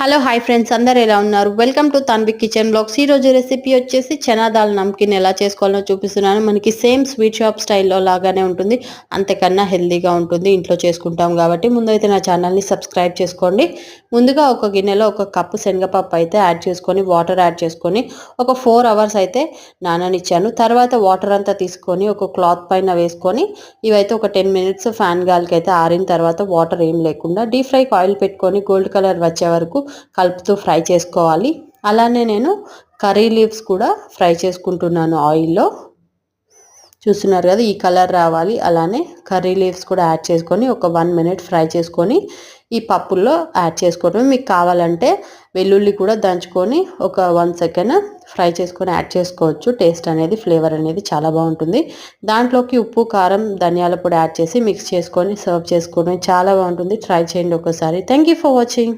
Hello hi friends, అందరు ఎలా ఉన్నారు? Welcome to Tanvik kitchen blogs. ఈ రోజు రెసిపీ వచ్చేసి చనా దాల్ నమ్కిన్ ఎలా చేసుకోవాలో చూపిస్తున్నాను. మనకి సేమ్ స్వీట్ షాప్ స్టైల్లో లాగానే ఉంటుంది, అంతకన్నా హెల్దీగా ఉంటుంది. ఇంట్లో చేసుకుంటాం కాబట్టి ముందైతే నా ఛానల్ని సబ్స్క్రైబ్ చేసుకోండి. ముందుగా ఒక గిన్నెలో ఒక కప్పు శనగపప్పు అయితే యాడ్ చేసుకొని వాటర్ యాడ్ చేసుకొని ఒక 4 అవర్స్ అయితే నాననిచ్చాను. తర్వాత వాటర్ అంతా తీసుకొని ఒక క్లాత్ పైన వేసుకొని ఇవైతే ఒక 10 మినిట్స్ ఫ్యాన్ గాలికి అయితే ఆరిన తర్వాత వాటర్ ఏం లేకుండా డీప్ ఫ్రైకి ఆయిల్ పెట్టుకొని గోల్డ్ కలర్ వచ్చే వరకు కలుపుతూ ఫ్రై చేసుకోవాలి. అలానే నేను కర్రీ లీవ్స్ కూడా ఫ్రై చేసుకుంటున్నాను ఆయిల్లో. చూస్తున్నారు కదా, ఈ కలర్ రావాలి. అలానే కర్రీ లీవ్స్ కూడా యాడ్ చేసుకొని ఒక 1 మినిట్ ఫ్రై చేసుకొని ఈ పప్పుల్లో యాడ్ చేసుకోవడం. మీకు కావాలంటే వెల్లుల్లి కూడా దంచుకొని ఒక 1 సెకండ్ ఫ్రై చేసుకొని యాడ్ చేసుకోవచ్చు. టేస్ట్ అనేది, ఫ్లేవర్ అనేది చాలా బాగుంటుంది. దాంట్లోకి ఉప్పు, కారం, ధనియాల పొడి యాడ్ చేసి మిక్స్ చేసుకొని సర్వ్ చేసుకోవడం చాలా బాగుంటుంది. ట్రై చేయండి ఒకసారి. Thank you for watching.